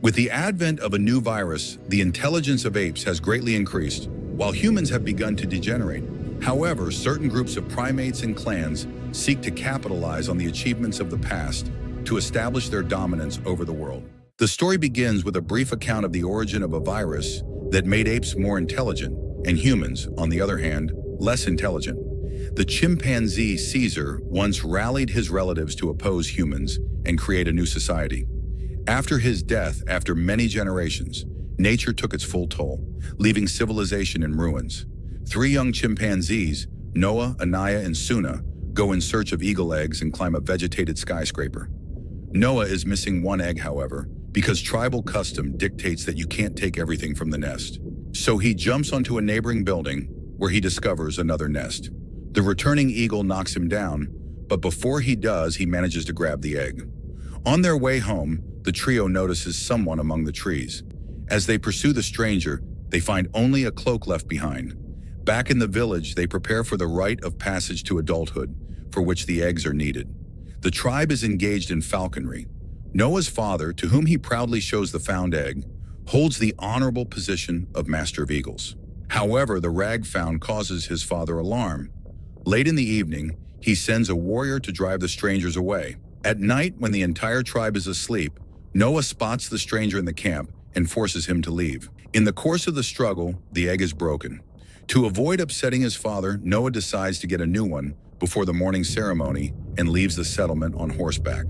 With the advent of a new virus, the intelligence of apes has greatly increased, while humans have begun to degenerate. However, certain groups of primates and clans seek to capitalize on the achievements of the past to establish their dominance over the world. The story begins with a brief account of the origin of a virus that made apes more intelligent, and humans, on the other hand, less intelligent. The chimpanzee Caesar once rallied his relatives to oppose humans and create a new society. After his death, after many generations, nature took its full toll, leaving civilization in ruins. 3 young chimpanzees, Noah, Anaya, and Suna, go in search of eagle eggs and climb a vegetated skyscraper. Noah is missing one egg, however, because tribal custom dictates that you can't take everything from the nest. So he jumps onto a neighboring building where he discovers another nest. The returning eagle knocks him down, but before he does, he manages to grab the egg. On their way home, the trio notices someone among the trees. As they pursue the stranger, they find only a cloak left behind. Back in the village, they prepare for the rite of passage to adulthood, for which the eggs are needed. The tribe is engaged in falconry. Noah's father, to whom he proudly shows the found egg, holds the honorable position of Master of Eagles. However, the rag found causes his father alarm. Late in the evening, he sends a warrior to drive the strangers away. At night, when the entire tribe is asleep, Noah spots the stranger in the camp and forces him to leave. In the course of the struggle, the egg is broken. To avoid upsetting his father, Noah decides to get a new one before the morning ceremony and leaves the settlement on horseback.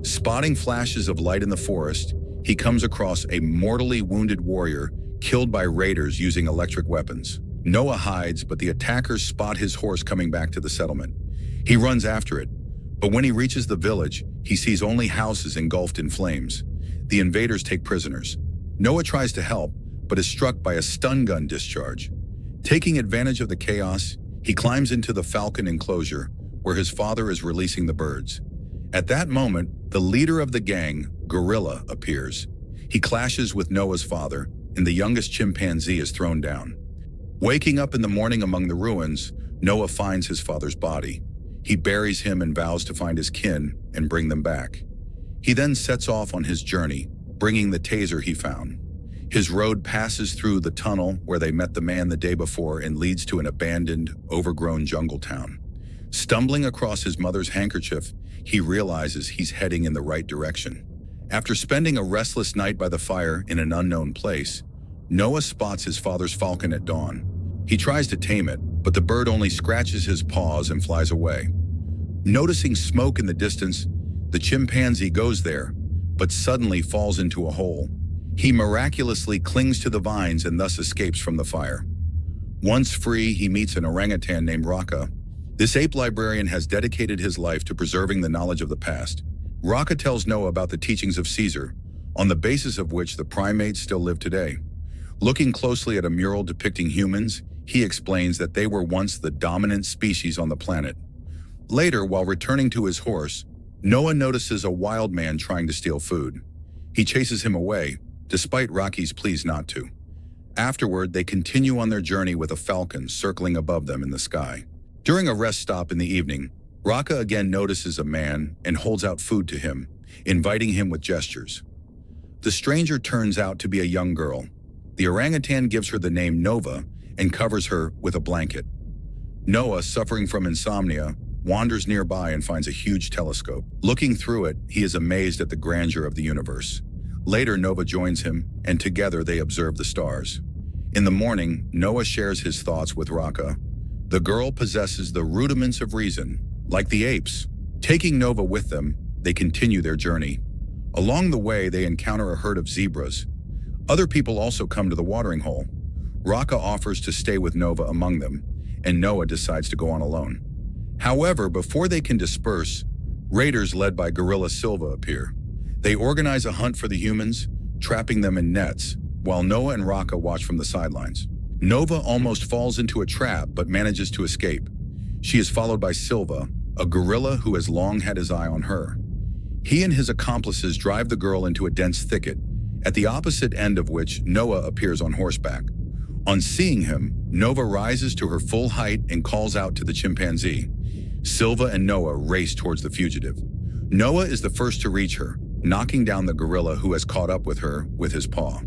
Spotting flashes of light in the forest, he comes across a mortally wounded warrior killed by raiders using electric weapons. Noah hides, but the attackers spot his horse coming back to the settlement. He runs after it, but when he reaches the village, he sees only houses engulfed in flames. The invaders take prisoners. Noah tries to help, but is struck by a stun gun discharge. Taking advantage of the chaos, he climbs into the falcon enclosure, where his father is releasing the birds. At that moment, the leader of the gang, Gorilla, appears. He clashes with Noah's father, and the youngest chimpanzee is thrown down. Waking up in the morning among the ruins, Noah finds his father's body. He buries him and vows to find his kin and bring them back. He then sets off on his journey, bringing the taser he found. His road passes through the tunnel where they met the man the day before and leads to an abandoned, overgrown jungle town. Stumbling across his mother's handkerchief, he realizes he's heading in the right direction. After spending a restless night by the fire in an unknown place, Noah spots his father's falcon at dawn. He tries to tame it, but the bird only scratches his paws and flies away. Noticing smoke in the distance, the chimpanzee goes there, but suddenly falls into a hole. He miraculously clings to the vines and thus escapes from the fire. Once free, he meets an orangutan named Raka. This ape librarian has dedicated his life to preserving the knowledge of the past. Raka tells Noah about the teachings of Caesar, on the basis of which the primates still live today. Looking closely at a mural depicting humans, he explains that they were once the dominant species on the planet. Later, while returning to his horse, Noah notices a wild man trying to steal food. He chases him away, despite Rocky's pleas not to. Afterward, they continue on their journey with a falcon circling above them in the sky. During a rest stop in the evening, Raka again notices a man and holds out food to him, inviting him with gestures. The stranger turns out to be a young girl. The orangutan gives her the name Nova and covers her with a blanket. Noah, suffering from insomnia, wanders nearby and finds a huge telescope. Looking through it, he is amazed at the grandeur of the universe. Later, Nova joins him, and together they observe the stars. In the morning, Noah shares his thoughts with Raka. The girl possesses the rudiments of reason, like the apes. Taking Nova with them, they continue their journey. Along the way, they encounter a herd of zebras. Other people also come to the watering hole. Raka offers to stay with Nova among them, and Noah decides to go on alone. However, before they can disperse, raiders led by Gorilla Silva appear. They organize a hunt for the humans, trapping them in nets, while Noah and Raka watch from the sidelines. Nova almost falls into a trap but manages to escape. She is followed by Silva, a gorilla who has long had his eye on her. He and his accomplices drive the girl into a dense thicket, at the opposite end of which Noah appears on horseback. On seeing him, Nova rises to her full height and calls out to the chimpanzee. Silva and Noah race towards the fugitive. Noah is the first to reach her, knocking down the gorilla who has caught up with her with his paw.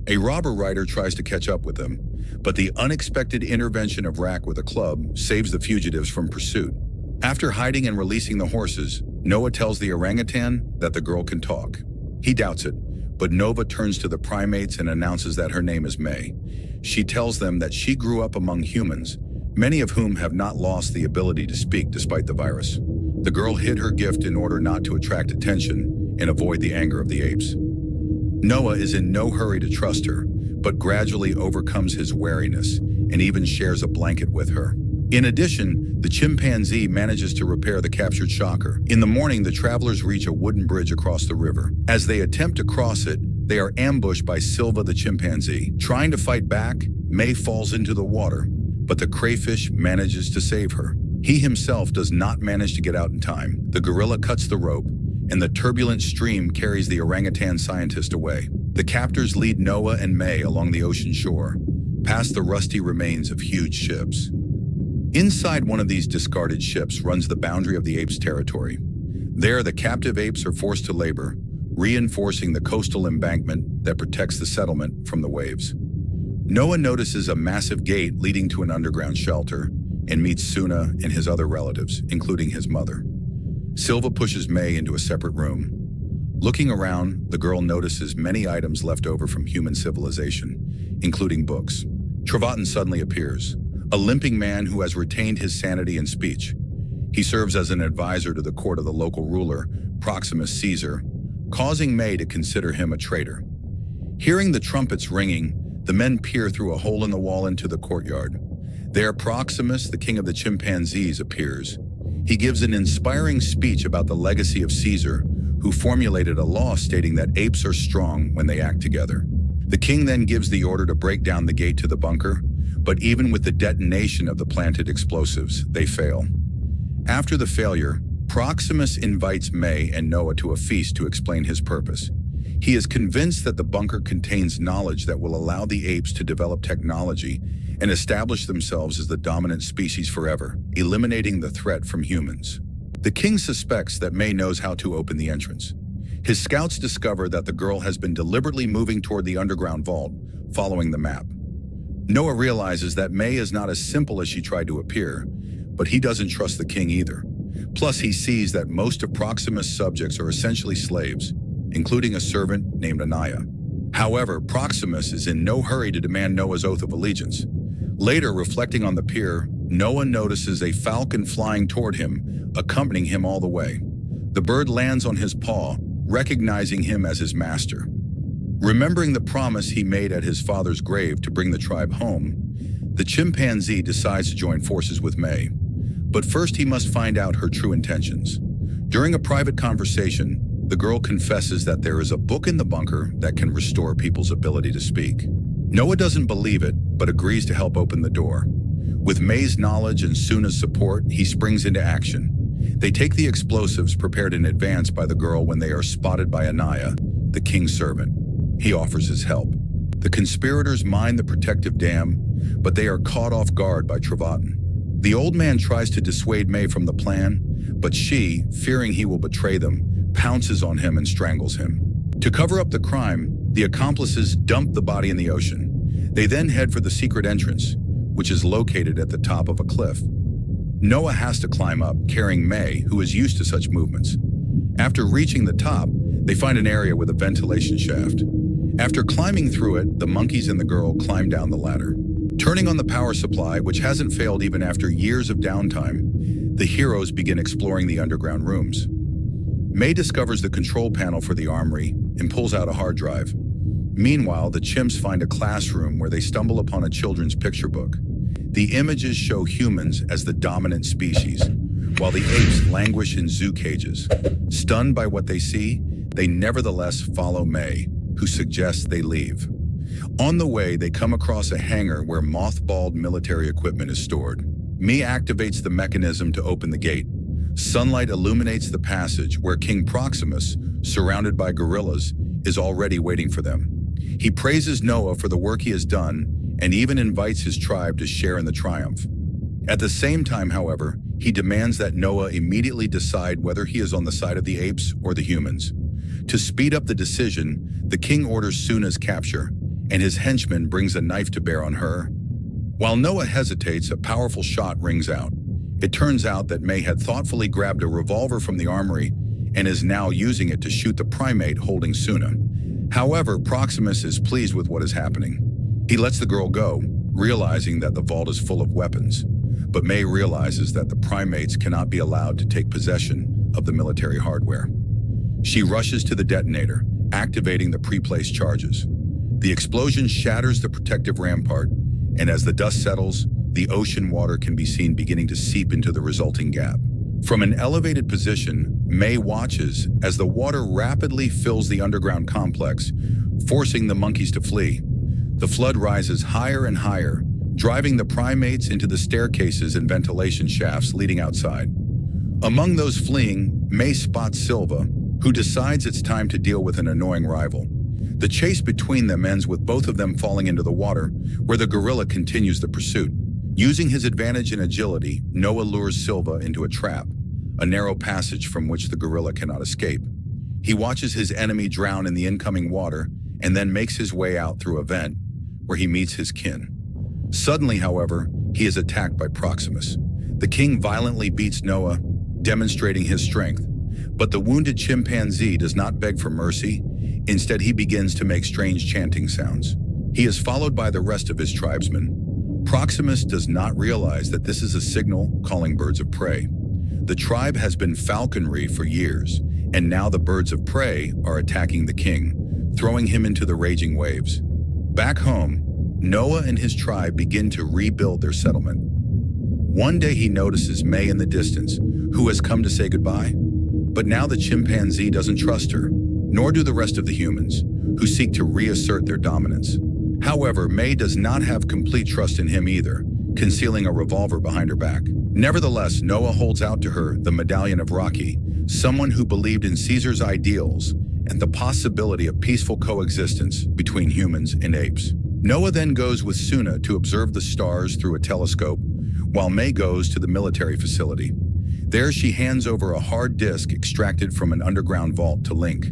A robber rider tries to catch up with them, but the unexpected intervention of Rack with a club saves the fugitives from pursuit. After hiding and releasing the horses, Noah tells the orangutan that the girl can talk. He doubts it, but Nova turns to the primates and announces that her name is May. She tells them that she grew up among humans, many of whom have not lost the ability to speak despite the virus. The girl hid her gift in order not to attract attention and avoid the anger of the apes. Noah is in no hurry to trust her, but gradually overcomes his wariness and even shares a blanket with her. In addition, the chimpanzee manages to repair the captured shocker. In the morning, the travelers reach a wooden bridge across the river. As they attempt to cross it, they are ambushed by Silva the chimpanzee. Trying to fight back, May falls into the water, but the crayfish manages to save her. He himself does not manage to get out in time. The gorilla cuts the rope, and the turbulent stream carries the orangutan scientist away. The captors lead Noah and May along the ocean shore, past the rusty remains of huge ships. Inside one of these discarded ships runs the boundary of the apes' territory. There, the captive apes are forced to labor, reinforcing the coastal embankment that protects the settlement from the waves. Noah notices a massive gate leading to an underground shelter and meets Suna and his other relatives, including his mother. Silva pushes May into a separate room. Looking around, the girl notices many items left over from human civilization, including books. Travatan suddenly appears, a limping man who has retained his sanity and speech. He serves as an advisor to the court of the local ruler, Proximus Caesar, causing May to consider him a traitor. Hearing the trumpets ringing, the men peer through a hole in the wall into the courtyard. There, Proximus, the king of the chimpanzees, appears. He gives an inspiring speech about the legacy of Caesar, who formulated a law stating that apes are strong when they act together. The king then gives the order to break down the gate to the bunker, but even with the detonation of the planted explosives, they fail. After the failure, Proximus invites May and Noah to a feast to explain his purpose. He is convinced that the bunker contains knowledge that will allow the apes to develop technology and establish themselves as the dominant species forever, eliminating the threat from humans. The king suspects that May knows how to open the entrance. His scouts discover that the girl has been deliberately moving toward the underground vault, following the map. Noah realizes that May is not as simple as she tried to appear, but he doesn't trust the king either. Plus, he sees that most of Proximus' subjects are essentially slaves, including a servant named Anaya. However, Proximus is in no hurry to demand Noah's oath of allegiance. Later, reflecting on the pier, Noah notices a falcon flying toward him, accompanying him all the way. The bird lands on his paw, recognizing him as his master. Remembering the promise he made at his father's grave to bring the tribe home, the chimpanzee decides to join forces with May. But first he must find out her true intentions. During a private conversation, the girl confesses that there is a book in the bunker that can restore people's ability to speak. Noah doesn't believe it, but agrees to help open the door. With May's knowledge and Suna's support, he springs into action. They take the explosives prepared in advance by the girl when they are spotted by Anaya, the king's servant. He offers his help. The conspirators mine the protective dam, but they are caught off guard by Travatan. The old man tries to dissuade May from the plan, but she, fearing he will betray them, pounces on him and strangles him. To cover up the crime, the accomplices dump the body in the ocean. They then head for the secret entrance, which is located at the top of a cliff. Noah has to climb up, carrying May, who is used to such movements. After reaching the top, they find an area with a ventilation shaft. After climbing through it, the monkeys and the girl climb down the ladder. Turning on the power supply, which hasn't failed even after years of downtime, the heroes begin exploring the underground rooms. May discovers the control panel for the armory and pulls out a hard drive. Meanwhile, the chimps find a classroom where they stumble upon a children's picture book. The images show humans as the dominant species, while the apes languish in zoo cages. Stunned by what they see, they nevertheless follow May, who suggests they leave. On the way, they come across a hangar where mothballed military equipment is stored. May activates the mechanism to open the gate. Sunlight illuminates the passage where King Proximus, surrounded by gorillas, is already waiting for them. He praises Noah for the work he has done and even invites his tribe to share in the triumph. At the same time, however, he demands that Noah immediately decide whether he is on the side of the apes or the humans. To speed up the decision, the king orders Suna's capture, and his henchman brings a knife to bear on her. While Noah hesitates, a powerful shot rings out. It turns out that May had thoughtfully grabbed a revolver from the armory and is now using it to shoot the primate holding Suna. However, Proximus is pleased with what is happening. He lets the girl go, realizing that the vault is full of weapons. But May realizes that the primates cannot be allowed to take possession of the military hardware. She rushes to the detonator, activating the pre-placed charges. The explosion shatters the protective rampart, and as the dust settles, the ocean water can be seen beginning to seep into the resulting gap. From an elevated position, May watches as the water rapidly fills the underground complex, forcing the monkeys to flee. The flood rises higher and higher, driving the primates into the staircases and ventilation shafts leading outside. Among those fleeing, May spots Silva, who decides it's time to deal with an annoying rival. The chase between them ends with both of them falling into the water, where the gorilla continues the pursuit. Using his advantage in agility, Noah lures Silva into a trap, a narrow passage from which the gorilla cannot escape. He watches his enemy drown in the incoming water and then makes his way out through a vent, where he meets his kin. Suddenly, however, he is attacked by Proximus. The king violently beats Noah, demonstrating his strength, but the wounded chimpanzee does not beg for mercy. Instead, he begins to make strange chanting sounds. He is followed by the rest of his tribesmen. Proximus does not realize that this is a signal calling birds of prey. The tribe has been falconry for years, and now the birds of prey are attacking the king, throwing him into the raging waves. Back home, Noah and his tribe begin to rebuild their settlement. One day he notices May in the distance, who has come to say goodbye. But now the chimpanzee doesn't trust her, nor do the rest of the humans, who seek to reassert their dominance. However, May does not have complete trust in him either, concealing a revolver behind her back. Nevertheless, Noah holds out to her the medallion of Rocky, someone who believed in Caesar's ideals and the possibility of peaceful coexistence between humans and apes. Noah then goes with Suna to observe the stars through a telescope, while May goes to the military facility. There she hands over a hard disk extracted from an underground vault to Link.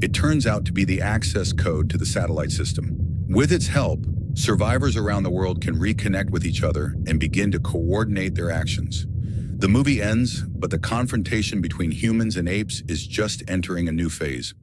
It turns out to be the access code to the satellite system. With its help, survivors around the world can reconnect with each other and begin to coordinate their actions. The movie ends, but the confrontation between humans and apes is just entering a new phase.